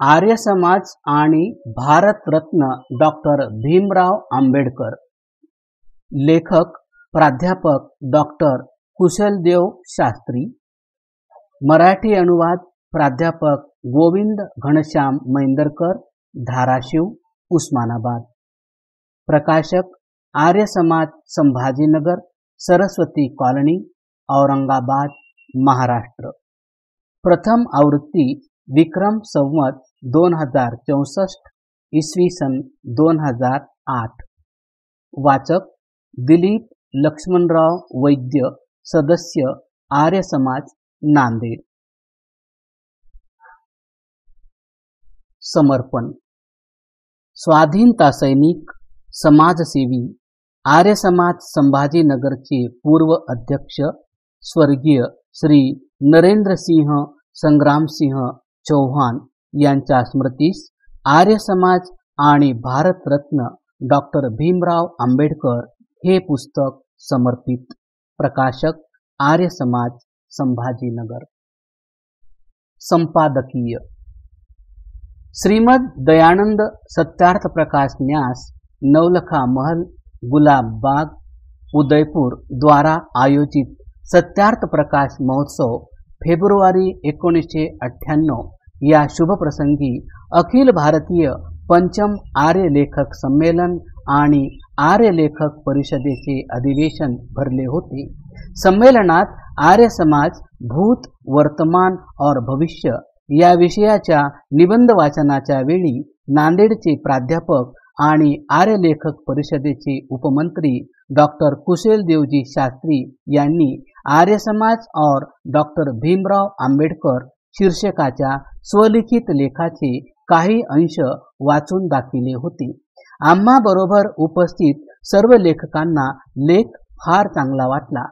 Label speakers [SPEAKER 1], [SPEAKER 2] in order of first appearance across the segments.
[SPEAKER 1] आर्य समाज आणि भारतरत्न डॉक्टर भीमराव आंबेडकर. लेखक प्राध्यापक डॉक्टर कुशलदेव शास्त्री. मराठी अनुवाद प्राध्यापक गोविंद घनश्याम मैंदरकर, धाराशिव, उस्मानाबाद. प्रकाशक आर्य समाज, संभाजीनगर, सरस्वती कॉलनी, औरंगाबाद, महाराष्ट्र. प्रथम आवृत्ती विक्रम संवत 2064 इसवी सन 2008. वाचक दिलीप लक्ष्मणराव वैद्य, सदस्य आर्य समाज, नांदेड. समर्पण. स्वाधीनता सैनिक, समाजसेवी, आर्य समाज संभाजीनगरचे पूर्व अध्यक्ष स्वर्गीय श्री नरेंद्रसिंह संग्रामसिंह चौहान यांच्या स्मृतीस आर्य समाज आणि भारतरत्न डॉक्टर भीमराव आंबेडकर हे पुस्तक समर्पित. प्रकाशक आर्य समाज, संभाजीनगर. संपादकीय श्रीमद दयानंद सत्यार्थ प्रकाश न्यास, नवलखा महल, गुलाब बाग, उदयपुर द्वारा आयोजित सत्यार्थ प्रकाश महोत्सव फेब्रुवारी 1998 या शुभ प्रसंगी अखिल भारतीय पंचम आर्य लेखक संमेलन आणि आर्य लेखक परिषदेचे अधिवेशन भरले होते. संमेलनात आर्य समाज भूत, वर्तमान और भविष्य या विषयाच्या निबंध वाचनाच्या वेळी नांदेडचे प्राध्यापक आणि आर्य लेखक परिषदेचे उपमंत्री डॉक्टर कुशलदेवजी शास्त्री यांनी आर्य समाज और डॉक्टर भीमराव आंबेडकर शीर्षकाच्या स्वलिखित लेखाचे काही अंश वाचून दाखविले होते. आम्हा बरोबर उपस्थित सर्व लेखकांना लेख फार चांगला वाटला.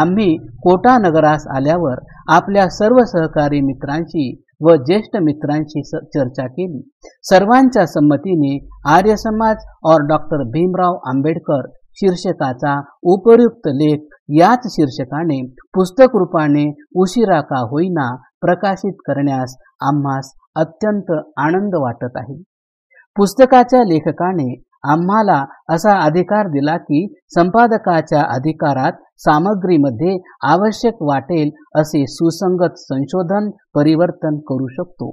[SPEAKER 1] आम्ही कोटा नगरास आल्यावर आपल्या सर्व सहकारी मित्रांशी व ज्येष्ठ मित्रांशी चर्चा केली. सर्वांच्या संमतीने आर्य समाज और डॉक्टर भीमराव आंबेडकर शीर्षकाचा उपयुक्त लेख याच शीर्षकाने पुस्तक रूपाने उशिरा का होईना प्रकाशित करण्यास आम्हास अत्यंत आनंद वाटत आहे. पुस्तकाच्या लेखकाने आम्हाला असा अधिकार दिला की संपादकाच्या अधिकारात सामग्रीमध्ये आवश्यक वाटेल असे सुसंगत संशोधन परिवर्तन करू शकतो.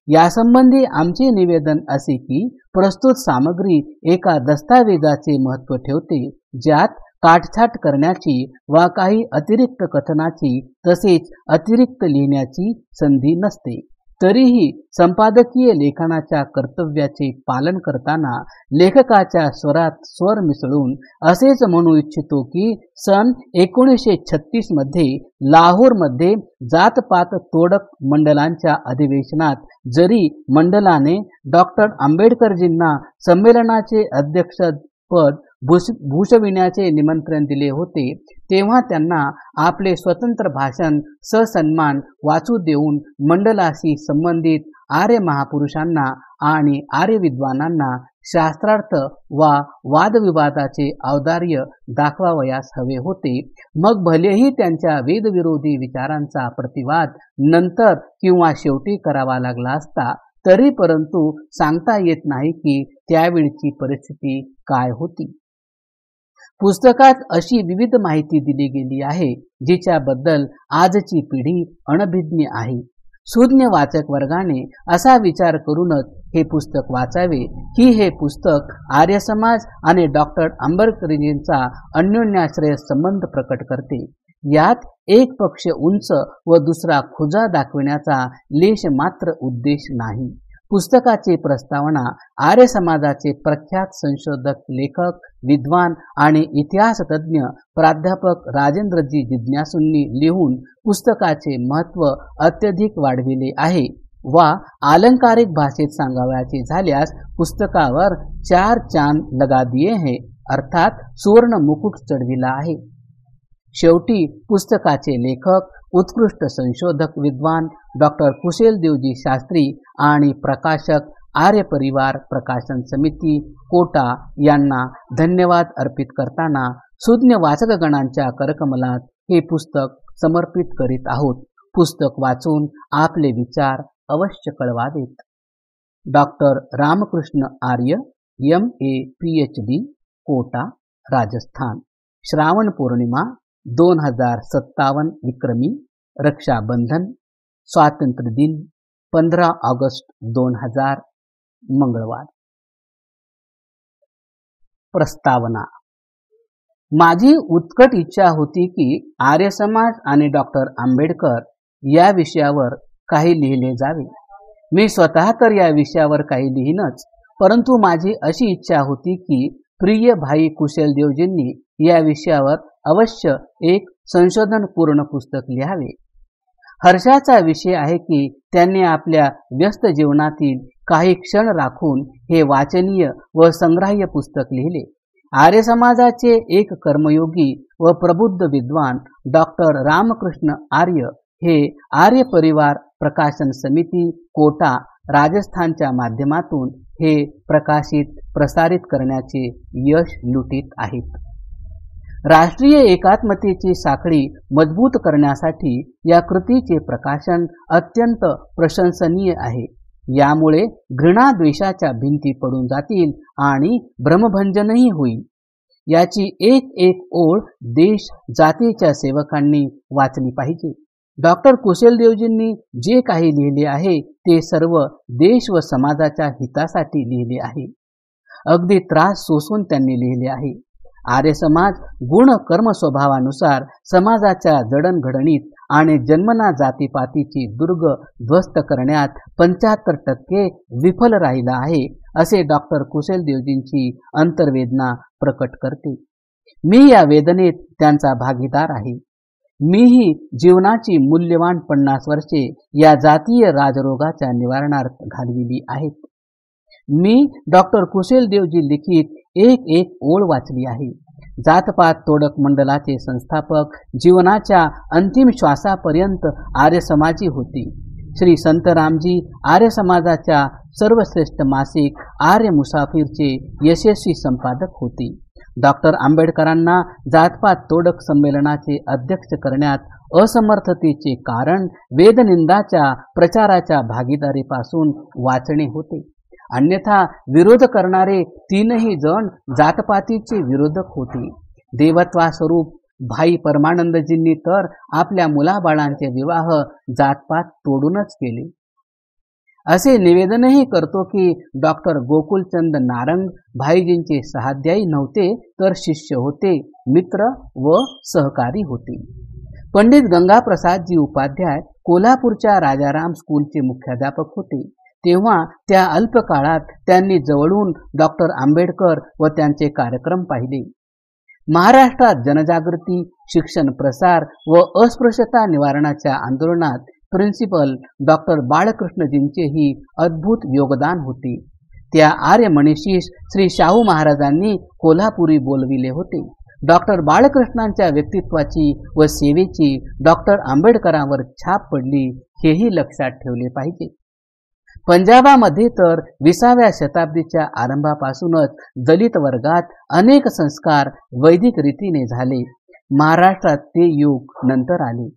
[SPEAKER 1] यासंबंधी आमचे निवेदन असे की प्रस्तुत सामग्री एका दस्तावेजाचे महत्त्व ठेवते, ज्यात काटछाट करण्याची वा काही अतिरिक्त कथनाची तसेच अतिरिक्त लिहिण्याची संधी नसते. तरीही संपादकीय लेखनाच्या कर्तव्याचे पालन करताना लेखकाच्या स्वरात स्वर मिसळून असेच म्हणू इच्छितो की सन 1936 मध्ये लाहोरमध्ये जातपात तोडक मंडलांच्या अधिवेशनात जरी मंडलाने डॉक्टर आंबेडकरजींना संमेलनाचे अध्यक्षपद भूषविण्याचे निमंत्रण दिले होते, तेव्हा त्यांना आपले स्वतंत्र भाषण ससन्मान वाचू देऊन मंडलाशी संबंधित आर्य महापुरुषांना आणि आर्य विद्वानांना शास्त्रार्थ वा वादविवादाचे औदार्य दाखवावयास हवे होते. मग भलेही त्यांच्या वेदविरोधी विचारांचा प्रतिवाद नंतर किंवा शेवटी करावा लागला असता, तरी परंतु सांगता येत नाही की त्यावेळची परिस्थिती काय होती. पुस्तकात अशी विविध माहिती दिली गेली आहे जिच्याबद्दल आजची पिढी अनभिज्ञ आहे. सुज्ञ वाचक वर्गाने असा विचार करूनच हे पुस्तक वाचावे की हे पुस्तक आर्य समाज आणि डॉक्टर आंबेडकरजींचा अन्योन्याश्रय संबंध प्रकट करते. यात एक पक्ष उंच व दुसरा खुजा दाखविण्याचा लेश मात्र उद्देश नाही. पुस्तकाची प्रस्तावना आर्य समाजाचे प्रख्यात संशोधक, लेखक, विद्वान आणि इतिहासतज्ञ प्राध्यापक राजेंद्रजी जिज्ञासूंनी लिहून पुस्तकाचे महत्त्व अत्यधिक वाढविले आहे. वा अलंकारिक भाषेत सांगावयाचे झाल्यास पुस्तकावर 4 चांद लगा दिए हैं, अर्थात सुवर्ण मुकुट चढविला आहे. शेवटी पुस्तकाचे लेखक, उत्कृष्ट संशोधक विद्वान डॉक्टर कुशलदेवजी शास्त्री आणि प्रकाशक आर्य परिवार प्रकाशन समिती कोटा यांना धन्यवाद अर्पित करताना सुज्ञ वाचकगणांच्या करकमलात हे पुस्तक समर्पित करीत आहोत. पुस्तक वाचून आपले विचार अवश्य कळवावेत. डॉक्टर रामकृष्ण आर्य MA PhD कोटा राजस्थान। श्रावण पौर्णिमा 2057 विक्रमी, रक्षाबंधन, स्वातंत्र्य दिन 15 ऑगस्ट 2000 मंगळवार। प्रस्तावना। माझी उत्कट इच्छा होती की आर्य समाज आणि डॉक्टर आंबेडकर या विषयावर काही लिहिले जावे। मी स्वतः तर या विषयावर काही लिहीनच, परंतु माझी अशी इच्छा होती की प्रिय भाई कुशलदेवजींनी या विषयावर अवश्य एक संशोधनपूर्ण पुस्तक लिहावे। हर्षाचा विषय आहे की त्यांनी आपल्या व्यस्त जीवनातील काही क्षण राखून हे वाचनीय व संग्राह्य पुस्तक लिहिले। आर्य समाजाचे एक कर्मयोगी व प्रबुद्ध विद्वान डॉक्टर रामकृष्ण आर्य हे आर्य परिवार प्रकाशन समिती कोटा राजस्थानच्या माध्यमातून हे प्रसारित करण्याचे यश लुटीत आहेत। राष्ट्रीय एकात्मतेची साखळी मजबूत करण्यासाठी या कृतीचे प्रकाशन अत्यंत प्रशंसनीय आहे। यामुळे घृणा द्वेषाच्या भिंती पडून जातील आणि भ्रमभंजनही होईल। याची एक एक ओळ देश जातीच्या सेवकांनी वाचली पाहिजे। डॉक्टर कुशलदेवजींनी जे काही लिहिले आहे ते सर्व देश व समाजाच्या हितासाठी लिहिले आहे। अगदी त्रास सोसून त्यांनी लिहिले आहे। आर्य समाज गुण कर्म स्वभावानुसार समाजाच्या जडणघडणीत आणि जन्मना जातीपातीची दुर्ग ध्वस्त करण्यात 75% विफल राहिला आहे, असे डॉक्टर कुशलदेवजींची अंतर्वेदना प्रकट करते। मी या वेदनेत त्यांचा भागीदार आहे। मीही जीवनाची मूल्यवान 50 वर्षे या जातीय राजरोगाच्या निवारणार्थ घालविली आहेत। मी डॉक्टर कुशलदेवजी लिखित एक एक ओळ वाचली आहे। जातपात तोडक मंडलाचे संस्थापक जीवनाच्या अंतिम श्वासापर्यंत आर्य समाजी होते। श्री संतरामजी आर्य समाजाच्या सर्वश्रेष्ठ मासिक आर्य मुसाफिरचे यशस्वी संपादक होते। डॉक्टर आंबेडकरांना जातपात तोडक संमेलनाचे अध्यक्ष करण्यात असमर्थतेचे कारण वेदनिंदाच्या प्रचाराच्या भागीदारीपासून वाचणे होते। अन्यथा विरोध करणारे 3ही जण जातपातीचे विरोधक होते। देवत्वास्वरूप भाई परमानंदजींनी तर आपल्या मुलाबाळांचे विवाह जातपात तोडूनच केले। असे निवेदनही करतो की डॉक्टर गोकुलचंद नारंग भाईजींचे सहाध्यायी नव्हते, तर शिष्य होते, मित्र व सहकारी होते। पंडित गंगाप्रसादजी उपाध्याय कोल्हापूरच्या राजाराम स्कूलचे मुख्याध्यापक होते। तेव्हा त्या अल्प काळात त्यांनी जवळून डॉक्टर आंबेडकर व त्यांचे कार्यक्रम पाहिले। महाराष्ट्रात जनजागृती, शिक्षण प्रसार व अस्पृश्यता निवारणाच्या आंदोलनात प्रिन्सिपल डॉक्टर बाळकृष्णजींचेही अद्भुत योगदान होते। त्या आर्य मनीषीस श्री शाहू महाराजांनी कोल्हापुरी बोलविले होते। डॉक्टर बाळकृष्णांच्या व्यक्तित्वाची व सेवेची डॉक्टर आंबेडकरांवर छाप पडली, हेही लक्षात ठेवले पाहिजे। पंजाबामध्ये तर 20व्या शताब्दीच्या आरंभापासूनच दलित वर्गात अनेक संस्कार वैदिक रीतीने झाले। महाराष्ट्रात ते युग नंतर आले।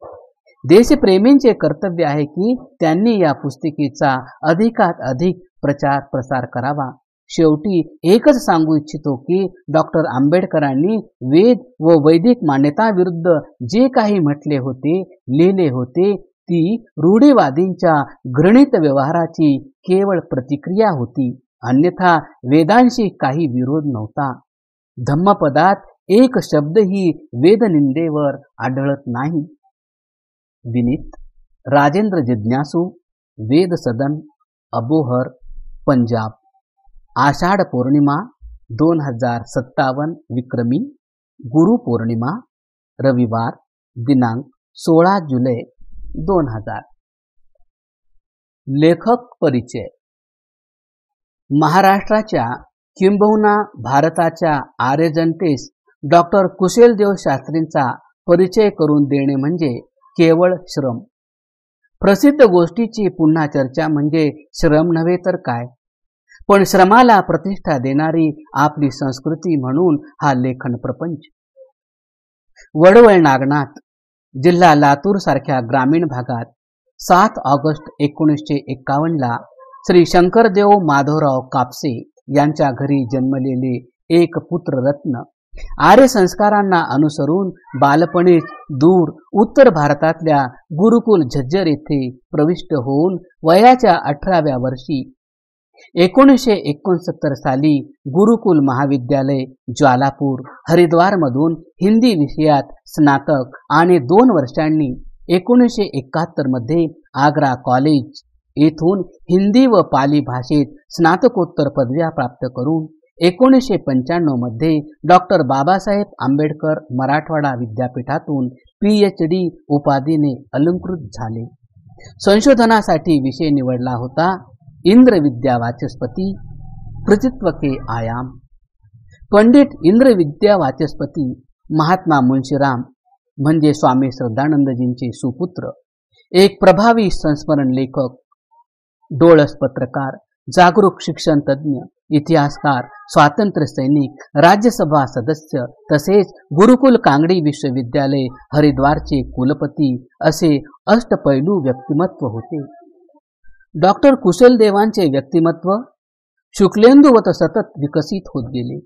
[SPEAKER 1] देशप्रेमींचे कर्तव्य आहे की त्यांनी या पुस्तिकेचा अधिकात अधिक प्रचार प्रसार करावा। शेवटी एकच सांगू इच्छितो की डॉक्टर आंबेडकरांनी वेद व वैदिक मान्यताविरुद्ध जे काही म्हटले होते, लिहिले होते, ती रूढीवादींच्या घृणित व्यवहाराची केवळ प्रतिक्रिया होती, अन्यथा वेदांशी काही विरोध नव्हता। धम्मपदात एक शब्दही वेदनिंदेवर आढळत नाही। विनीत राजेंद्र जिज्ञासू, वेद सदन, अबोहर, पंजाब। आषाढ पौर्णिमा 2057 विक्रमी, गुरु पौर्णिमा, रविवार, दिनांक 16 जुलै 2000। लेखक परिचय। महाराष्ट्राच्या किंबहुना भारताच्या आर्य जनतेस डॉक्टर कुशलदेव शास्त्रींचा परिचय करून देणे म्हणजे केवळ श्रम। प्रसिद्ध गोष्टीची पुन्हा चर्चा म्हणजे श्रम नव्हे तर काय, पण श्रमाला प्रतिष्ठा देणारी आपली संस्कृती म्हणून हा लेखन प्रपंच। वडवळ नागनाथ, जिल्हा लातूर सारख्या ग्रामीण भागात 7 ऑगस्ट 1951 ला श्री शंकरदेव माधवराव कापसे यांच्या घरी जन्मलेले एक पुत्ररत्न. आर्य संस्कारांना अनुसरून बालपणीच दूर उत्तर भारतातल्या गुरुकुल झज्जर येथे प्रविष्ट होऊन वयाच्या 18व्या वर्षी 1969 साली गुरुकुल महाविद्यालय ज्वालापूर हरिद्वार मधून हिंदी विषयात स्नातक आणि 2 वर्षांनी 1971 मध्ये आग्रा कॉलेज येथून हिंदी व पाली भाषेत स्नातकोत्तर पदव्या प्राप्त करून 1995 मध्ये डॉक्टर बाबासाहेब आंबेडकर मराठवाडा विद्यापीठातून PhD उपाधीने अलंकृत झाले. संशोधनासाठी विषय निवडला होता इंद्र विद्या वाचस्पती, कृतित्व के आयाम. पंडित इंद्र विद्या वाचस्पती महात्मा मुंशीराम म्हणजे स्वामी श्रद्धानंदजींचे सुपुत्र, एक प्रभावी संस्मरण लेखक, डोळस पत्रकार, जागरूक शिक्षण तज्ञ, इतिहासकार, स्वातंत्र्य सैनिक, राज्यसभा सदस्य तसेच गुरुकुल कांगडी विश्वविद्यालय हरिद्वारचे कुलपती असे अष्टपैलू व्यक्तिमत्व होते. डॉक्टर कुशलदेवांचे व्यक्तिमत्व शुक्लेंदुवत सतत विकसित होत गेले.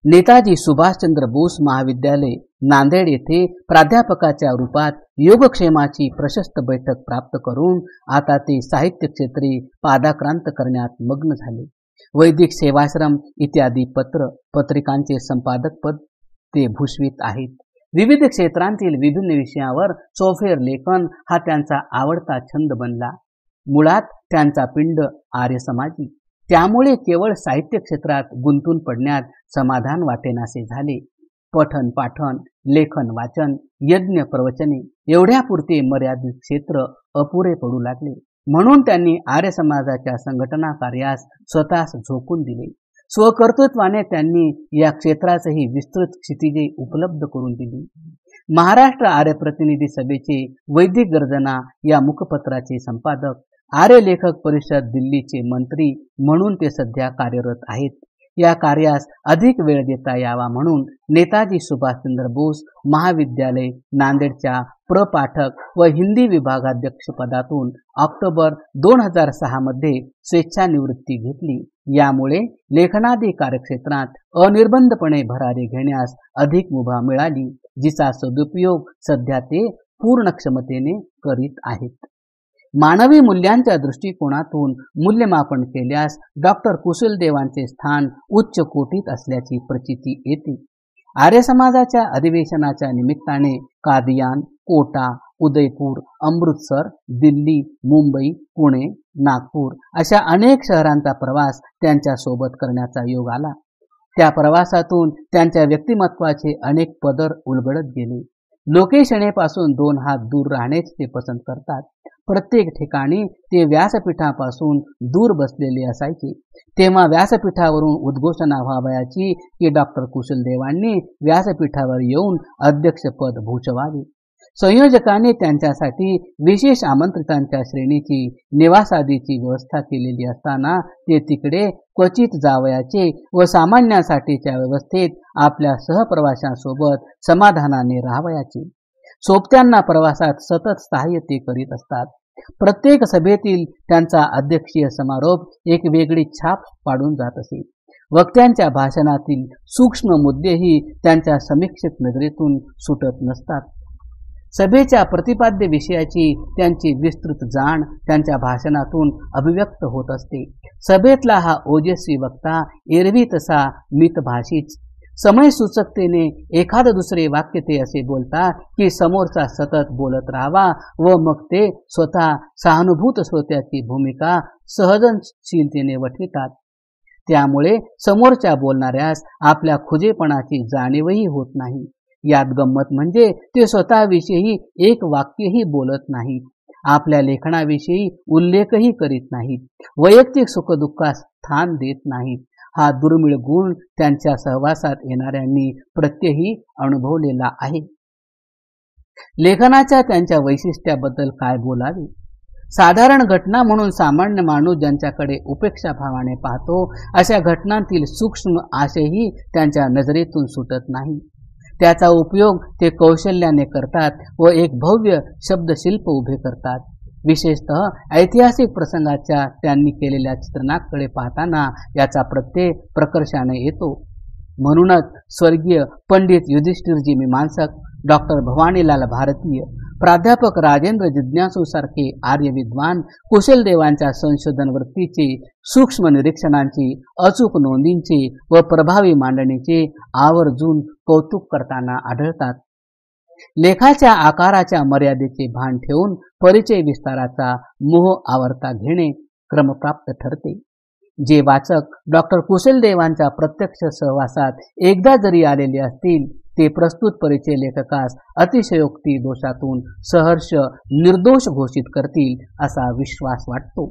[SPEAKER 1] नेताजी सुभाषचंद्र बोस महाविद्यालय नांदेड येथे प्राध्यापकाच्या रूपात योगक्षेमाची प्रशस्त बैठक प्राप्त करून आता ते साहित्य क्षेत्री पादाक्रांत करण्यात मग्न झाले. वैदिक सेवाश्रम इत्यादी पत्रिकांचे संपादक पद ते भूषवित आहेत. विविध क्षेत्रांतील विभिन्न विषयावर चौफेर लेखन हा त्यांचा आवडता छंद बनला. मुळात त्यांचा पिंड आर्य समाजी, त्यामुळे केवळ साहित्य क्षेत्रात गुंतून पडण्यात समाधान वाटेनासे झाले. पठन पाठन, लेखन वाचन, यज्ञ प्रवचने एवढ्यापुरते मर्यादित क्षेत्र अपुरे पडू लागले. म्हणून त्यांनी आर्य समाजाच्या संघटना कार्यास स्वतःस झोकून दिले. स्वकर्तृत्वाने त्यांनी या क्षेत्रासही विस्तृत क्षितिजे उपलब्ध करून दिली. महाराष्ट्र आर्य प्रतिनिधी सभेचे वैदिक गर्जना या मुखपत्राचे संपादक, आर्य लेखक परिषद दिल्लीचे मंत्री म्हणून ते सध्या कार्यरत आहेत. या कार्यास अधिक वेळ देता यावा म्हणून नेताजी सुभाषचंद्र बोस महाविद्यालय नांदेडच्या प्रपाठक व हिंदी विभागाध्यक्ष पदातून ऑक्टोबर 2006 मध्ये स्वेच्छानिवृत्ती घेतली. यामुळे लेखनादी कार्यक्षेत्रात अनिर्बंधपणे भरारी घेण्यास अधिक मुभा मिळाली, जिचा सदुपयोग सध्या ते पूर्ण क्षमतेने करीत आहेत. मानवी मूल्यांच्या दृष्टिकोनातून मूल्यमापन केल्यास डॉक्टर कुशलदेवांचे स्थान उच्च कोटीत असल्याची प्रचिती येते. आर्य समाजाच्या अधिवेशनाच्या निमित्ताने कादियान, कोटा, उदयपूर, अमृतसर, दिल्ली, मुंबई, पुणे, नागपूर अशा अनेक शहरांचा प्रवास त्यांच्या सोबत करण्याचा योग आला. त्या प्रवासातून त्यांच्या व्यक्तिमत्वाचे अनेक पदर उलगडत गेले. लोकेशनेपासून 2 हात दूर राहणेच ते पसंत करतात. प्रत्येक ठिकाणी ते व्यासपीठापासून दूर बसलेले असायचे. तेव्हा व्यासपीठावरून उद्घोषणा व्हावयाची की डॉक्टर कुशलदेवांनी व्यासपीठावर येऊन अध्यक्षपद भूषवावे. संयोजकांनी त्यांच्यासाठी विशेष आमंत्रितांच्या श्रेणीची निवासादीची व्यवस्था केलेली असताना ते तिकडे क्वचित जावयाचे व सामान्यांसाठीच्या व्यवस्थेत आपल्या सहप्रवाशांसोबत समाधानाने राहावयाचे. सोबत्यांना प्रवासात सतत सहाय्य ते करीत असतात. प्रत्येक सभेतील त्यांचा अध्यक्षीय समारोप एक वेगळी छाप पाडून जात असे. वक्त्यांच्या भाषणातील सूक्ष्म मुद्देही त्यांच्या समीक्षक नजरेतून सुटत नसतात. सभेच्या प्रतिपाद्य विषयाची त्यांची विस्तृत जाण त्यांच्या भाषणातून अभिव्यक्त होत असते. सभेतला हा ओजस्वी वक्ता एरवी तसा मितभाषीच. समय सूचकतेने एखाद दुसरे वाक्य ते असे बोलतात की समोरचा सतत बोलत राहावा व मग ते स्वतः सहानुभूत श्रोत्याची भूमिका सहनशीलतेने वठवितात. त्यामुळे समोरच्या बोलणाऱ्यास आपल्या खुजेपणाची जाणीवही होत नाही. यात गंमत म्हणजे ते स्वतःविषयी एक वाक्यही बोलत नाहीत. आपल्या लेखनाविषयी उल्लेखही करीत नाहीत. वैयक्तिक सुखदुःखास स्थान देत नाहीत. हा दुर्मिळ गुण त्यांच्या सहवासात येणाऱ्यांनी प्रत्यही अनुभवलेला आहे. लेखनाच्या त्यांच्या वैशिष्ट्याबद्दल काय बोलावे? साधारण घटना म्हणून सामान्य माणूस ज्यांच्याकडे उपेक्षा भावाने पाहतो अशा घटनांतील सूक्ष्म आशयही त्यांच्या नजरेतून सुटत नाही. त्याचा उपयोग ते कौशल्याने करतात व एक भव्य शब्दशिल्प उभे करतात. विशेषतः ऐतिहासिक प्रसंगाच्या त्यांनी केलेल्या चित्रणाकडे पाहताना याचा प्रत्यय प्रकर्षाने येतो. म्हणूनच स्वर्गीय पंडित युधिष्ठिरजी मीमांसक, डॉक्टर भवानीलाल भारतीय, प्राध्यापक राजेंद्र जिज्ञासू सारखे आर्य विद्वान कुशल देवांच्या संशोधन वृत्तीचे, सूक्ष्म निरीक्षणांची, अचूक नोंदींचे व प्रभावी मांडणीचे आवर्जून कौतुक करताना आढळतात. लेखाच्या आकाराच्या मर्यादेचे भान ठेवून परिचय विस्ताराचा मोह आवर्ता घेणे क्रमप्राप्त ठरते. जे वाचक डॉक्टर कुशल देवांच्या प्रत्यक्ष सहवासात एकदा जरी आलेले असतील ते प्रस्तुत परिचय लेखकास अतिशयोक्ती दोषातून सहर्ष निर्दोष घोषित करतील असा विश्वास वाटतो.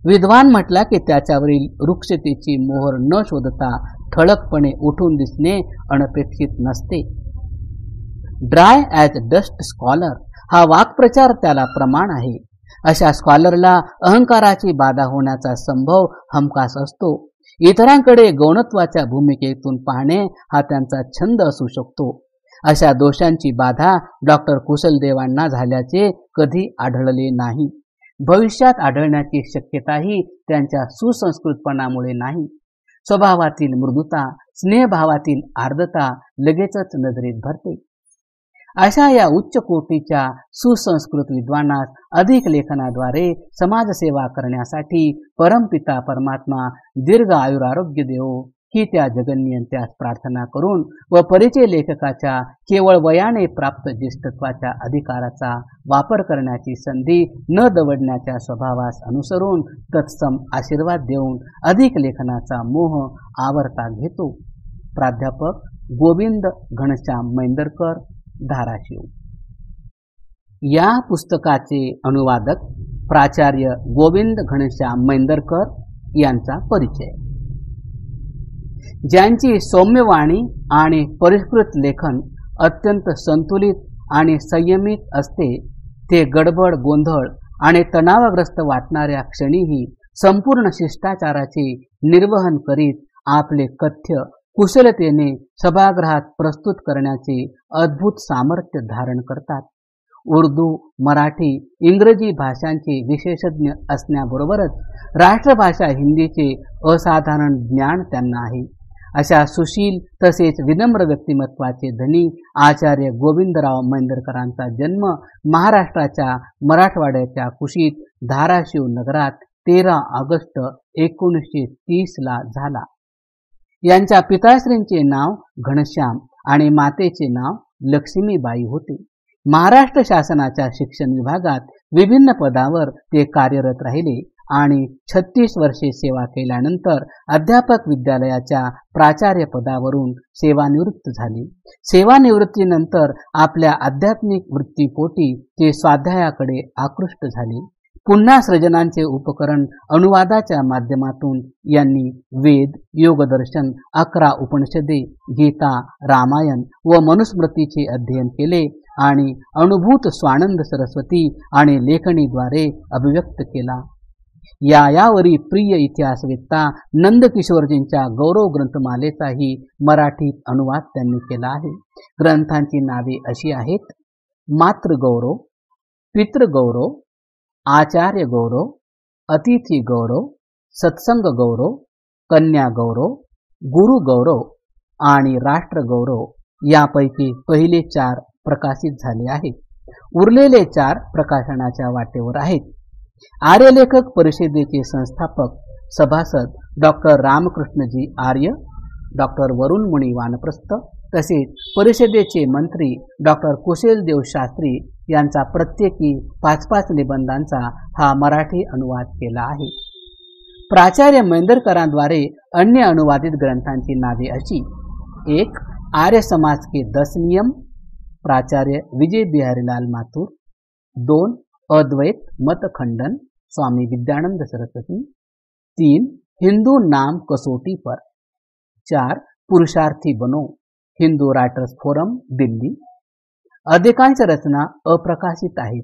[SPEAKER 1] विद्वान म्हटला की त्याच्यावरील रुक्षतेची मोहर न शोधता ठळकपणे उठून दिसणे अनपेक्षित नसते. ड्राय ॲज डस्ट स्कॉलर हा वाक्प्रचार त्याला प्रमाण आहे. अशा स्कॉलरला अहंकाराची बाधा होण्याचा संभव हमखास असतो. इतरांकडे गौणत्वाच्या भूमिकेतून पाहणे हा त्यांचा छंद असू शकतो. अशा दोषांची बाधा डॉक्टर कुशल देवांना झाल्याचे कधी आढळले नाही. भविष्यात आढळण्याची शक्यताही त्यांच्या सुसंस्कृतपणामुळे नाही. स्वभावातील मृदुता, स्नेहभावातील आर्द्रता लगेचच नजरेत भरते. अशा या उच्च कोटीच्या सुसंस्कृत विद्वानास अधिक लेखनाद्वारे समाजसेवा करण्यासाठी परमपिता परमात्मा दीर्घ आयुरारोग्य देवो ही त्या जगन्यंत्यास प्रार्थना करून व परिचय लेखकाच्या केवळ वयाने प्राप्त ज्येष्ठत्वाच्या अधिकाराचा वापर करण्याची संधी न दवडण्याच्या स्वभावास अनुसरून तत्सम आशीर्वाद देऊन अधिक लेखनाचा मोह आवर्ता घेतो. प्राध्यापक गोविंद घनश्याम मैंदरकर, धाराशिव. या पुस्तकाचे अनुवादक प्राचार्य गोविंद घनश्याम मैंदरकर यांचा परिचय. ज्यांची सौम्यवाणी आणि परिष्कृत लेखन अत्यंत संतुलित आणि संयमित असते, ते गडबड, गोंधळ आणि तणावग्रस्त वाटणाऱ्या क्षणीही संपूर्ण शिष्टाचाराचे निर्वहन करीत आपले कथ्य कुशलतेने सभागृहात प्रस्तुत करण्याचे अद्भुत सामर्थ्य धारण करतात. उर्दू, मराठी, इंग्रजी भाषांचे विशेषज्ञ असण्याबरोबरच राष्ट्रभाषा हिंदीचे असाधारण ज्ञान त्यांना आहे. अशा सुशील तसेच विनम्र व्यक्तिमत्वाचे धनी आचार्य गोविंदराव मैंदरकरांचा जन्म महाराष्ट्राच्या मराठवाड्याच्या कुशीत धाराशिव नगरात 13 ऑगस्ट 1930 ला झाला. यांच्या पिताश्रींचे नाव घनश्याम आणि मातेचे नाव लक्ष्मीबाई होते. महाराष्ट्र शासनाच्या शिक्षण विभागात विभिन्न पदावर ते कार्यरत राहिले आणि 36 वर्षे सेवा केल्यानंतर अध्यापक विद्यालयाच्या प्राचार्य पदावरून सेवानिवृत्त झाले. सेवानिवृत्तीनंतर आपल्या आध्यात्मिक वृत्तीपोटी ते स्वाध्यायाकडे आकृष्ट झाले. पुन्हा सृजनांचे उपकरण अनुवादाच्या माध्यमातून यांनी वेद, योगदर्शन, 11 उपनिषदे, गीता, रामायण व मनुस्मृतीचे अध्ययन केले आणि अनुभूत स्वानंद सरस्वती आणि लेखणीद्वारे अभिव्यक्त केला. यावरी प्रिय इतिहासवेत्ता नंदकिशोरजींच्या गौरव ग्रंथमालेचाही मराठीत अनुवाद त्यांनी केला आहे. ग्रंथांची नावे अशी आहेत: मातृगौरव, पितृगौरव, आचार्य गौरव, अतिथी गौरव, सत्संग गौरव, कन्या गौरव, गुरु गौरव आणि राष्ट्र गौरव. यापैकी पहिले 4 प्रकाशित झाले आहेत. उरलेले 4 प्रकाशनाच्या वाटेवर आहेत. आर्यलेखक परिषदेचे संस्थापक सभासद डॉक्टर रामकृष्णजी आर्य, डॉक्टर वरुण मुनी वानप्रस्थ तसेच परिषदेचे मंत्री डॉक्टर कुशलदेव शास्त्री यांचा प्रत्येकी 5-5 निबंधांचा हा मराठी अनुवाद केला आहे. प्राचार्य मैंदरकरांद्वारे अन्य अनुवादित ग्रंथांची नावे अशी: 1. आर्य समाज के 10 नियम, प्राचार्य विजय बिहारीलाल माथुर. 2. अद्वैत मत खंडन, स्वामी विद्यानंद सरस्वती. 3. हिंदू नाम कसौटी पर. 4. पुरुषार्थी बनो, हिंदू रायटर्स फोरम, दिल्ली. अधिकांश रचना अप्रकाशित आहेत.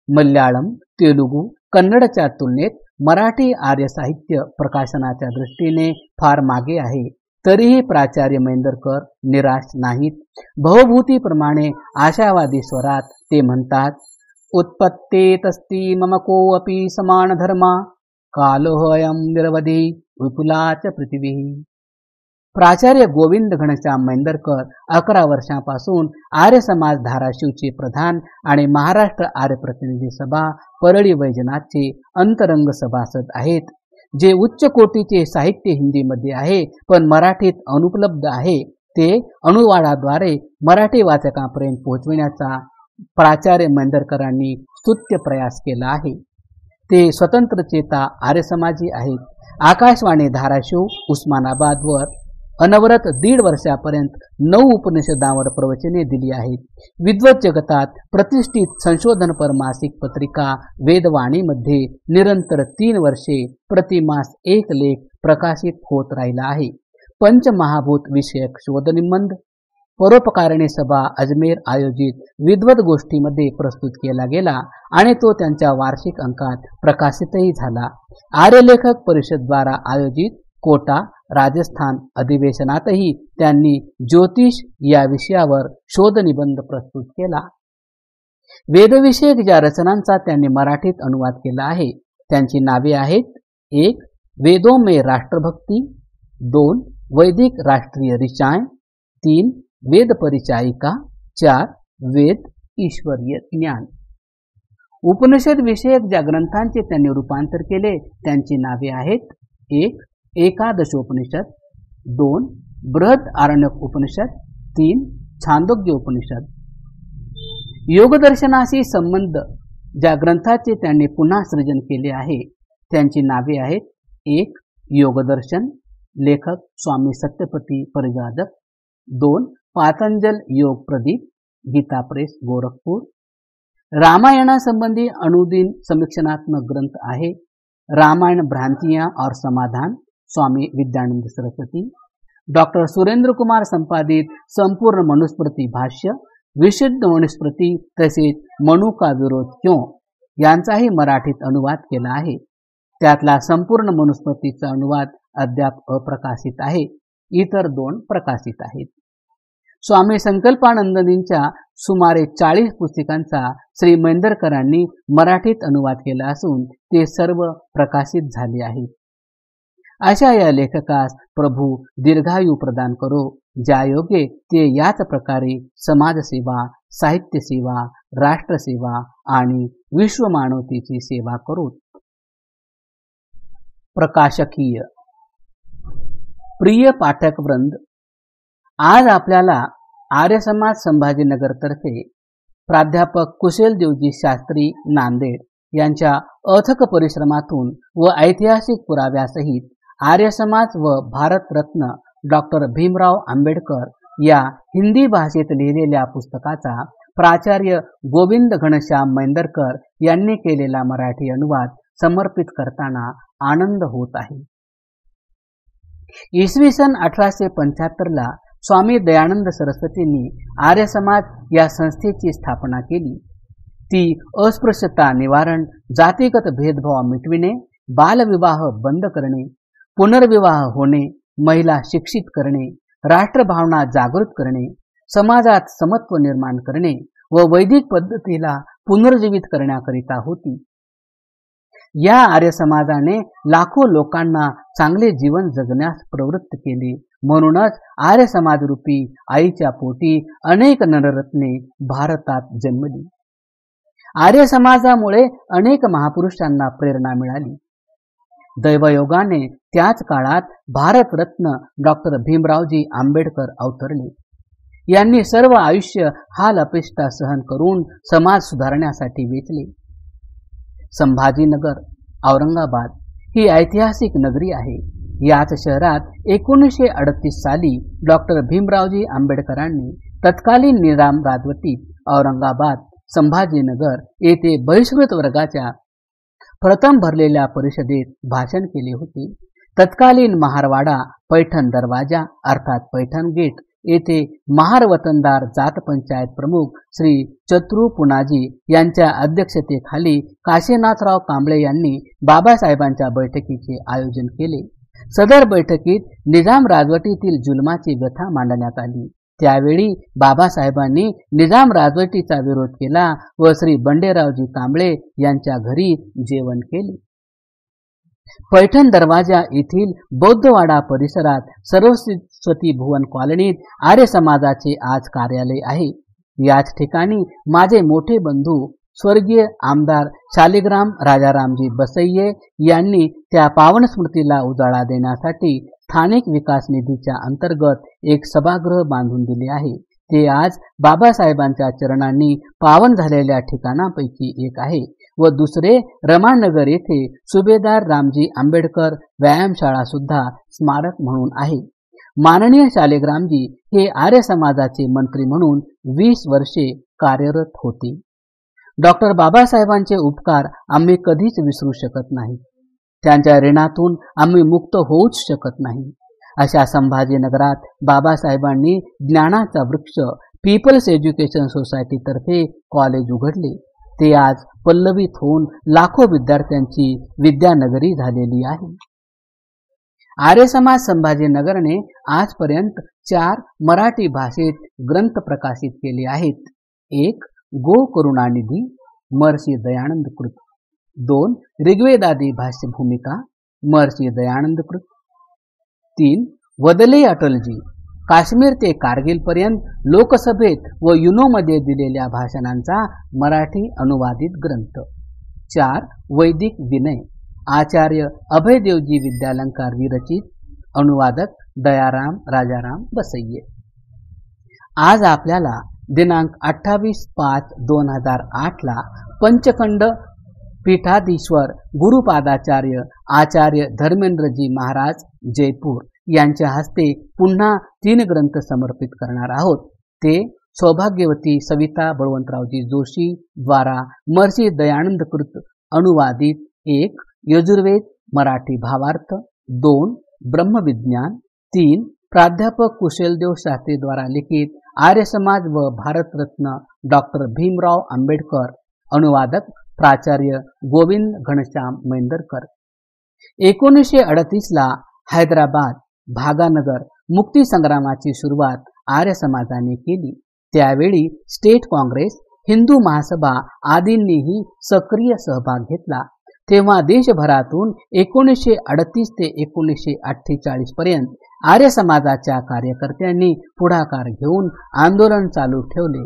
[SPEAKER 1] मल्याळम, तेलुगू, कन्नडच्या तुलनेत मराठी आर्य साहित्य प्रकाशनाच्या दृष्टीने फार मागे आहे. तरीही प्राचार्य मैंदरकर निराश नाहीत. भवभूतीप्रमाणे आशावादी स्वरात ते म्हणतात: उत्पत्तेतस्ति मम कोऽपि समानधर्मा कालोऽयं निरवधी विपुला च पृथिवी. प्राचार्य गोविंद घनश्याम मैंदरकर 11 वर्षांपासून आर्य समाज धाराशिवचे प्रधान आणि महाराष्ट्र आर्य प्रतिनिधी सभा परळी वैजनाथचे अंतरंग सभासद आहेत. जे उच्च कोटीचे साहित्य हिंदीमध्ये आहे पण मराठीत अनुपलब्ध आहे ते अनुवादाद्वारे मराठी वाचकांपर्यंत पोहोचविण्याचा प्राचार्य मैंदरकरांनी स्तुत्य प्रयास केला आहे. ते स्वतंत्र चेता आर्य समाजी आहेत. आकाशवाणी धाराशिव उस्मानाबादवर अनवरत 1.5 वर्षापर्यंत 9 उपनिषदांवर प्रवचने दिली आहेत. विद्वत जगतात प्रतिष्ठित संशोधनपर मासिक पत्रिका वेदवाणीमध्ये निरंतर 3 वर्षे प्रतिमास 1 लेख प्रकाशित होत राहिला आहे. पंचमहाभूत विषयक शोधनिबंध परोपकारिणी सभा अजमेर आयोजित विद्वत गोष्टीमध्ये प्रस्तुत केला गेला आणि तो त्यांच्या वार्षिक अंकात प्रकाशितही झाला. आर्य लेखक परिषद द्वारा आयोजित कोटा राजस्थान अधिवेशनातही त्यांनी ज्योतिष या विषयावर शोधनिबंध प्रस्तुत केला. वेदविषयक ज्या रचनांचा त्यांनी मराठीत अनुवाद केला आहे त्यांची नावे आहेत: 1. वेदों में राष्ट्रभक्ति, 2. वैदिक राष्ट्रीय ऋचाएं, 3. वेद परिचायिका, 4. वेद ईश्वरीय ज्ञान. उपनिषद विषयक ज्या ग्रंथांचे त्यांनी रूपांतर केले त्यांची नावे आहेत: 1. एकादशोपनिषद, 2. बृहद आरण्यक उपनिषद, 3. छांदोग्य उपनिषद. योगदर्शनाशी संबंध ज्या ग्रंथाचे त्यांनी पुन्हा सृजन केले आहे त्यांची नावे आहेत: 1. योगदर्शन, लेखक स्वामी सत्यपती परिव्राजक, 2. पातंजल योग प्रदीप, गीता प्रेस गोरखपूर. रामायणासंबंधी अनुदिन समीक्षणात्मक ग्रंथ आहे रामायण भ्रांतियां और समाधान, स्वामी विद्यानंद सरस्वती. डॉक्टर सुरेंद्र कुमार संपादित संपूर्ण मनुस्मृती भाष्य, विशुद्ध मनुस्मृती तसेच मनु का विरोध क्यों यांचाही मराठीत अनुवाद केला आहे. त्यातला संपूर्ण मनुस्मृतीचा अनुवाद अद्याप अप्रकाशित आहे. इतर 2 प्रकाशित आहेत. स्वामी संकल्पानंदजींच्या सुमारे 40 पुस्तकांचा श्री मैंदरकरांनी मराठीत अनुवाद केला असून ते सर्व प्रकाशित झाले आहेत. अशा या लेखकास प्रभू दीर्घायू प्रदान करो, ज्यायोगे ते याच प्रकारे समाजसेवा, साहित्यसेवा, राष्ट्रसेवा आणि विश्वमानवतेची सेवा करोत. प्रकाशकीय. प्रिय पाठक वृंद, आज आपल्याला आर्य समाज संभाजीनगरतर्फे प्राध्यापक कुशलदेवजी शास्त्री नांदेड यांच्या अथक परिश्रमातून व ऐतिहासिक पुराव्यासहित आर्य समाज व भारतरत्न डॉक्टर भीमराव आंबेडकर या हिंदी भाषेत लिहिलेल्या पुस्तकाचा प्राचार्य गोविंद घनश्याम मैंदरकर यांनी केलेला मराठी अनुवाद समर्पित करताना आनंद होत आहे. इसवी सन 1875 स्वामी दयानंद सरस्वतींनी आर्य समाज या संस्थेची स्थापना केली. ती अस्पृश्यता निवारण, जातीगत भेदभाव मिटविणे, बालविवाह बंद करणे, पुनर्विवाह होणे, महिला शिक्षित करणे, राष्ट्रभावना जागृत करणे, समाजात समत्व निर्माण करणे व वैदिक पद्धतीला पुनर्जीवित करण्याकरिता होती. या आर्य समाजाने लाखो लोकांना चांगले जीवन जगण्यास प्रवृत्त केले. म्हणूनच आर्य समाजरूपी आईच्या पोटी अनेक नररत्ने भारतात जन्मली. आर्य समाजामुळे अनेक महापुरुषांना प्रेरणा मिळाली. दैवयोगाने त्याच काळात भारतरत्न डॉक्टर भीमरावजी आंबेडकर अवतरले. यांनी सर्व आयुष्य हाल अपेष्टा सहन करून समाज सुधारण्यासाठी वेचले. संभाजीनगर औरंगाबाद ही ऐतिहासिक नगरी आहे. याच शहरात 1938 साली डॉक्टर भीमरावजी आंबेडकरांनी तत्कालीन निजाम राजवटीत औरंगाबाद संभाजीनगर येथे बहिष्कृत वर्गाच्या प्रथम भरलेल्या परिषदेत भाषण केले होते. तत्कालीन महारवाडा पैठण दरवाजा अर्थात पैठण गेट येथे महार वतनदार जात पंचायत प्रमुख श्री चतुरू पुनाजी यांच्या अध्यक्षतेखाली काशीनाथराव कांबळे यांनी बाबासाहेबांच्या बैठकीचे आयोजन केले. सदर बैठकीत निजाम राजवटीतील जुलमाची व्यथा मांडण्यात आली. त्यावेळी बाबासाहेबांनी निजाम राजवटीचा विरोध केला व श्री बंडेरावजी कांबळे यांच्या घरी जेवण केले. पैठण दरवाजा येथील बौद्धवाडा परिसरात सरस्वती भुवन कॉलनीत आर्य समाजाचे आज कार्यालय आहे. याच ठिकाणी माझे मोठे बंधू स्वर्गीय आमदार शालिग्राम राजारामजी बसय्ये यांनी त्या पावन स्मृतीला उजाळा देण्यासाठी स्थानिक विकास निधीच्या अंतर्गत एक सभागृह बांधून दिले आहे. ते आज बाबासाहेबांच्या चरणांनी पावन झालेल्या ठिकाणापैकी एक आहे व दुसरे रमानगर येथे सुभेदार रामजी आंबेडकर व्यायामशाळा सुद्धा स्मारक म्हणून आहे. माननीय शालिग्रामजी हे आर्य समाजाचे मंत्री म्हणून 20 वर्षे कार्यरत होते. डॉक्टर बाबासाहेबांचे उपकार आम्ही कधीच विसरू शकत नाही. त्यांच्या ऋणातून आम्ही मुक्त होऊच शकत नाही. अशा संभाजीनगरात बाबासाहेबांनी ज्ञानाचा वृक्ष पीपल्स एज्युकेशन सोसायटी तर्फे कॉलेज उघडले. ते आज पल्लवित होऊन लाखो विद्यार्थ्यांची विद्यानगरी झालेली आहे. आर्य समाज संभाजीनगरने आजपर्यंत 4 मराठी भाषेत ग्रंथ प्रकाशित केले आहेत. 1 गो करुणानिधी महर्षी दयानंद कृत, 2 ऋग्वेदादी भाष्य भूमिका महर्षी दयानंद कृत, 3 वदले अटलजी काश्मीर ते कारगिल पर्यंत लोकसभेत व युनोमध्ये दिलेल्या भाषणांचा मराठी अनुवादित ग्रंथ, 4 वैदिक विनय आचार्य अभयदेवजी विद्यालंकार विरचित, अनुवादक दयाराम राजाराम बसय्ये. आज आपल्याला दिनांक 28/5/2008 ला पंचखंड पीठाधीश्वर गुरुपादाचार्य आचार्य धर्मेंद्रजी महाराज जयपूर यांच्या हस्ते पुन्हा 3 ग्रंथ समर्पित करणार आहोत. ते सौभाग्यवती सविता बळवंतरावजी जोशी द्वारा महर्षी दयानंद कृत अनुवादित 1 यजुर्वेद मराठी भावार्थ, 2 ब्रह्मविज्ञान, 3 प्राध्यापक कुशलदेव शास्त्री द्वारा लिखित आर्य समाज व भारतरत्न डॉक्टर भीमराव आंबेडकर, अनुवादक प्राचार्य गोविंद घनश्याम मैंदरकर. 1938 ला हैदराबाद भागानगर मुक्ती संग्रामाची सुरुवात आर्य समाजाने केली. त्यावेळी स्टेट काँग्रेस, हिंदू महासभा आदींनीही सक्रिय सहभाग घेतला. तेव्हा देशभरातून 1938 ते 1948 पर्यंत आर्य समाजाच्या कार्यकर्त्यांनी पुढाकार घेऊन आंदोलन चालू ठेवले.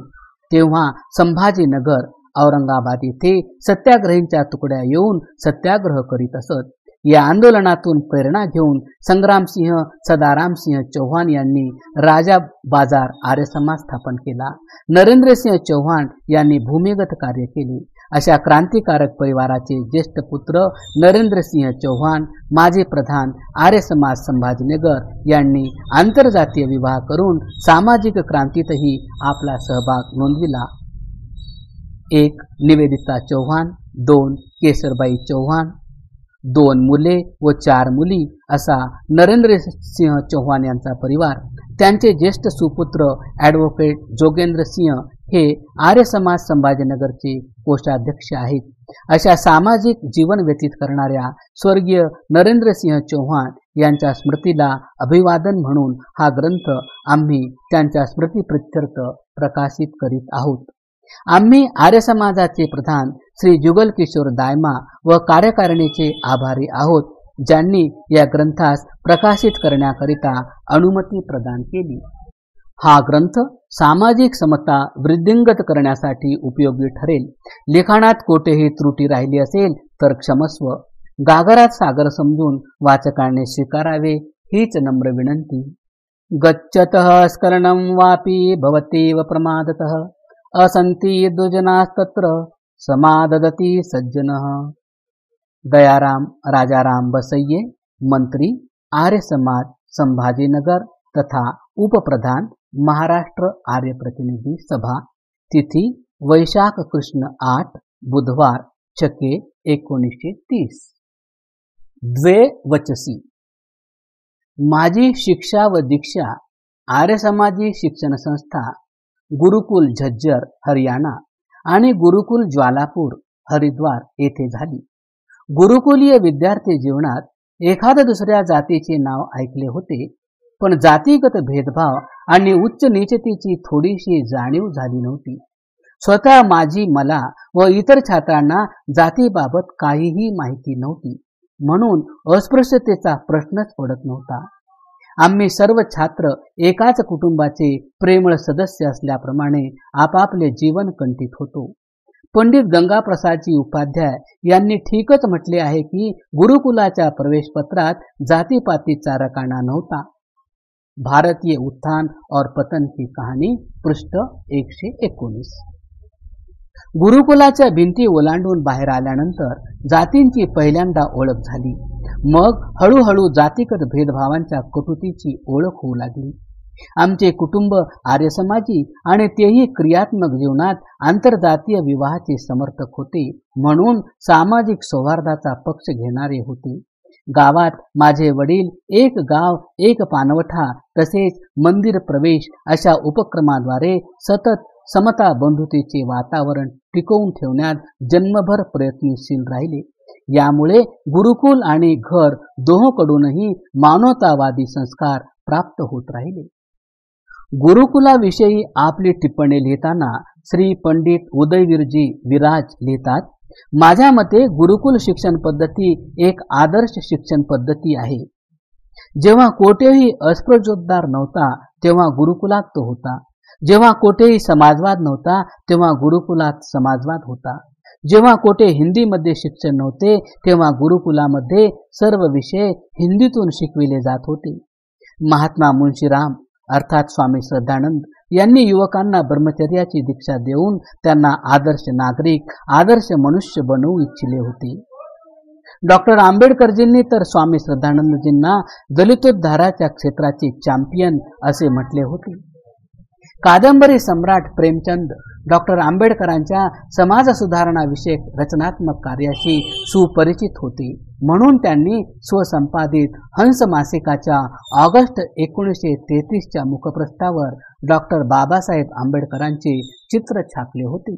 [SPEAKER 1] तेव्हा संभाजीनगर, औरंगाबाद येथे सत्याग्रहींच्या तुकड्या येऊन सत्याग्रह करीत असत. या आंदोलनातून प्रेरणा घेऊन संग्रामसिंह सदारामसिंह चौहान यांनी राजा बाजार आर्य समाज स्थापन केला. नरेंद्रसिंह चौहान यांनी भूमिगत कार्य केले. अशा क्रांतिकारक परिवाराचे ज्येष्ठ पुत्र नरेंद्रसिंह चौहान, माजी प्रधान आर्य समाज संभाजीनगर यांनी आंतरजातीय विवाह करून सामाजिक क्रांतीतही आपला सहभाग नोंदविला. 1 निवेदिता चौहान, 2 केसरबाई चौहान, 2 मुले व 4 मुली असा नरेंद्रसिंह चौहान यांचा परिवार. त्यांचे ज्येष्ठ सुपुत्र ॲडव्होकेट जोगेंद्र सिंह हे आर्य समाज संभाजीनगरचे कोषाध्यक्ष आहेत. अशा सामाजिक जीवन व्यतीत करणाऱ्या स्वर्गीय नरेंद्रसिंह चौहान यांच्या स्मृतीला अभिवादन म्हणून हा ग्रंथ आम्ही त्यांच्या स्मृतीप्रित्यर्थ प्रकाशित करीत आहोत. आम्ही आर्य समाजाचे प्रधान श्री जुगल किशोर दायमा व कार्यकारिणीचे आभारी आहोत, ज्यांनी या ग्रंथास प्रकाशित करण्याकरिता अनुमती प्रदान केली. हा ग्रंथ सामाजिक समता वृद्धिंगत करण्यासाठी उपयोगी ठरेल. लिखाणात कोठेही त्रुटी राहिली असेल तर क्षमस्व. गागरात सागर समजून वाचकांनी स्वीकारावे हीच नम्र विनंती. गच्छतः स्खलनं वापि भवत्येव प्रमादतः असंती दुजनास्तत्र समाददति सज्जनः. दयाराम राजाराम बसय्ये, मंत्री आर्य समाज संभाजीनगर तथा उपप्रधान महाराष्ट्र आर्य प्रतिनिधी सभा. तिथी वैशाख कृष्ण 8 बुधवार छके 1930. द्वैवचसी. माझी शिक्षा व दीक्षा आर्य समाजी शिक्षण संस्था गुरुकुल झज्जर हरियाणा आणि गुरुकुल ज्वालापूर हरिद्वार येथे झाली. गुरुकुलीय विद्यार्थी जीवनात एखाद्या दुसऱ्या जातीचे नाव ऐकले होते, पण जातीगत भेदभाव आणि उच्च नीचतेची थोडीशी जाणीव झाली नव्हती. स्वतः माझी मला व इतर छात्रांना जातीबाबत काहीही माहिती नव्हती, म्हणून अस्पृश्यतेचा प्रश्नच पडत नव्हता. आम्ही सर्व छात्र एकाच कुटुंबाचे प्रेमळ सदस्य असल्याप्रमाणे आपापले जीवन कंठित होतो. पंडित गंगाप्रसादजी उपाध्याय यांनी ठीकच म्हटले आहे की गुरुकुलाच्या प्रवेशपत्रात जातीपातीचा रकाना नव्हता. भारतीय उत्थान और पतन की कहाणी, पृष्ठ 119. गुरुकुलाच्या भिंती ओलांडून बाहेर आल्यानंतर जातींची पहिल्यांदा ओळख झाली. मग हळूहळू जातीगत भेदभावांच्या कटुतीची ओळख होऊ लागली. आमचे कुटुंब आर्यसमाजी आणि तेही क्रियात्मक जीवनात आंतरजातीय विवाहाचे समर्थक होते, म्हणून सामाजिक सौहार्दाचा पक्ष घेणारे होते. गावात माझे वडील एक गाव एक पानवठा तसेच मंदिर प्रवेश अशा उपक्रमाद्वारे सतत समता बंधुतेचे वातावरण टिकवून ठेवण्यात जन्मभर प्रयत्नशील राहिले. यामुळे गुरुकुल आणि घर दोहोकडूनही मानवतावादी संस्कार प्राप्त होत राहिले. गुरुकुलाविषयी आपली टिप्पणी लिहिताना श्री पंडित उदयवीरजी विराज लिहितात, माझ्या मते गुरुकुल शिक्षण पद्धती एक आदर्श शिक्षण पद्धती आहे. जेव्हा कोठेही अस्पृश्योद्धार नव्हता तेव्हा गुरुकुलात तो होता. जेव्हा कोठेही समाजवाद नव्हता तेव्हा गुरुकुलात समाजवाद होता. जेव्हा कोठे हिंदीमध्ये शिक्षण नव्हते तेव्हा गुरुकुलामध्ये सर्व विषय हिंदीतून शिकविले जात होते. महात्मा मुंशीराम अर्थात स्वामी श्रद्धानंद यांनी युवकांना ब्रह्मचर्याची दीक्षा देऊन त्यांना आदर्श नागरिक, आदर्श मनुष्य बनवू इच्छिले होते. डॉक्टर आंबेडकरजींनी तर स्वामी श्रद्धानंदजींना दलितोद्धाराच्या क्षेत्राचे चॅम्पियन असे म्हटले होते. कादंबरी सम्राट प्रेमचंद डॉक्टर आंबेडकरांच्या समाज सुधारणा विषयक रचनात्मक कार्याशी सुपरिचित होते, म्हणून त्यांनी स्वसंपादित हंस मासिकाच्या ऑगस्ट 1933च्या मुखपृष्ठावर डॉक्टर बाबासाहेब आंबेडकरांचे चित्र छापले होते.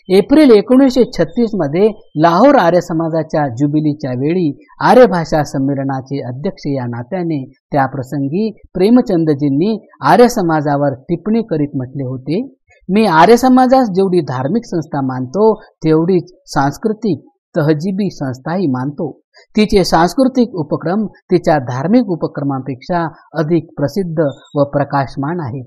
[SPEAKER 1] एप्रिल 1936 मध्ये लाहोर आर्य समाजाच्या जुबिलीच्या वेळी आर्य भाषा संमेलनाचे अध्यक्ष या नात्याने त्या प्रसंगी प्रेमचंदजींनी आर्य समाजावर टिप्पणी करीत म्हटले होते, मी आर्य समाजास जेवढी धार्मिक संस्था मानतो तेवढीच सांस्कृतिक तहजीबी संस्थाही मानतो. तिचे सांस्कृतिक उपक्रम तिच्या धार्मिक उपक्रमांपेक्षा अधिक प्रसिद्ध व प्रकाशमान आहेत.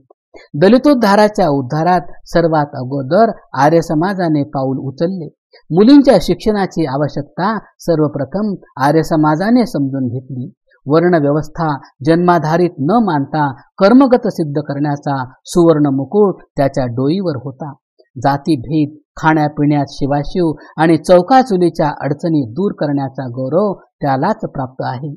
[SPEAKER 1] दलितोद्धाराच्या उद्धारात सर्वात अगोदर आर्य समाजाने पाऊल उचलले. मुलींच्या शिक्षणाची आवश्यकता सर्वप्रथम आर्य समाजाने समजून घेतली. वर्णव्यवस्था जन्माधारित न मानता कर्मगत सिद्ध करण्याचा सुवर्ण मुकुट त्याच्या डोईवर होता. जातीभेद, खाण्यापिण्यात शिवाशिव आणि चौकाचुलीच्या अडचणी दूर करण्याचा गौरव त्यालाच प्राप्त आहे.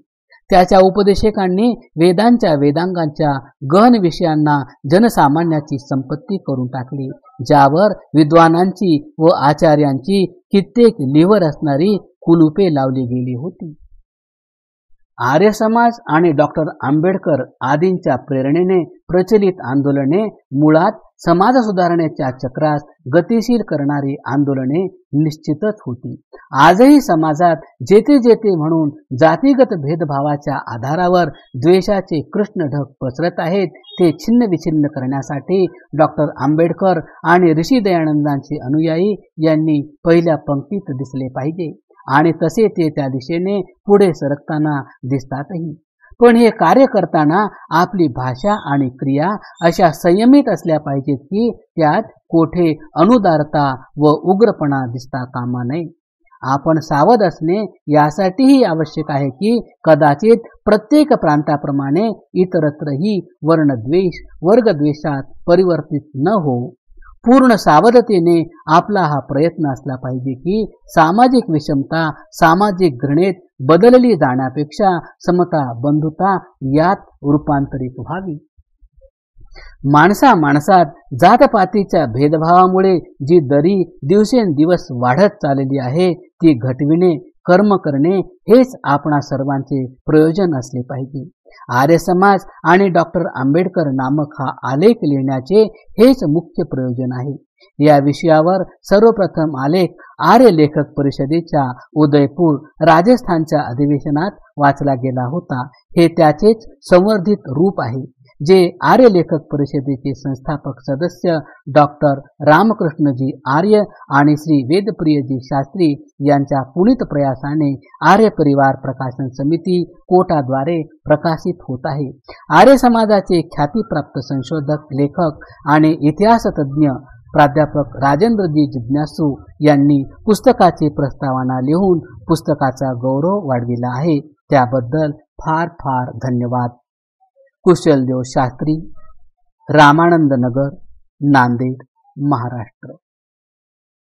[SPEAKER 1] त्याच्या उपदेशकांनी वेदांच्या वेदांगांच्या गहन विषयांना जनसामान्याची संपत्ती करून टाकली, ज्यावर विद्वानांची व आचार्यांची कित्येक लिव्हर असणारी कुलुपे लावली गेली होती. आर्य समाज आणि डॉक्टर आंबेडकर आदींच्या प्रेरणेने प्रचलित आंदोलने मुळात समाज सुधारणेच्या चक्रास गतिशील करणारी आंदोलने निश्चितच होती. आजही समाजात जेथे जेथे म्हणून जातीगत भेदभावाच्या आधारावर द्वेषाचे कृष्ण ढग पसरत आहेत, ते छिन्न विछिन्न करण्यासाठी डॉक्टर आंबेडकर आणि ऋषी दयानंदांचे अनुयायी यांनी पहिल्या पंक्तीत दिसले पाहिजे आणि तसे ते त्या दिशेने पुढे सरकताना दिसतातही. पण हे कार्य करताना आपली भाषा आणि क्रिया अशा संयमित असल्या पाहिजेत की त्यात कोठे अनुदारता व उग्रपणा दिसता कामा नये. आपण सावध असणे यासाठीही आवश्यक आहे की कदाचित प्रत्येक प्रांताप्रमाणे इतरत्रही वर्णद्वेष वर्गद्वेषात परिवर्तित न हो. पूर्ण सावधतेने आपला हा प्रयत्न असला पाहिजे की सामाजिक विषमता सामाजिक घृणेत बदलली जाण्यापेक्षा समता बंधुता यात रूपांतरित व्हावी. माणसात जातपातीच्या भेदभावामुळे जी दरी दिवसेंदिवस वाढत चालली आहे ती घटविणे, कर्म करणे हेच आपणा सर्वांचे प्रयोजन असले पाहिजे. आर्य समाज आणि डॉक्टर आंबेडकर नामक हा आलेख लिहिण्याचे हेच मुख्य प्रयोजन आहे. या विषयावर सर्वप्रथम आलेख आर्य लेखक परिषदेच्या उदयपूर राजस्थानच्या अधिवेशनात वाचला गेला होता. हे त्याचेच संवर्धित रूप आहे. जे आर्य लेखक परिषदेचे संस्थापक सदस्य डॉक्टर रामकृष्णजी आर्य आणि श्री वेदप्रियजी शास्त्री यांच्या पुनीत प्रयासाने आर्य परिवार प्रकाशन समिती कोटाद्वारे प्रकाशित होत आहे. आर्य समाजाचे ख्यातीप्राप्त संशोधक, लेखक आणि इतिहास तज्ज्ञ प्राध्यापक राजेंद्रजी जिज्ञासू यांनी पुस्तकाची प्रस्तावना लिहून पुस्तकाचा गौरव वाढविला आहे. त्याबद्दल फार फार धन्यवाद. कुशलदेव शास्त्री, रामानंद नगर, नांदेड, महाराष्ट्र.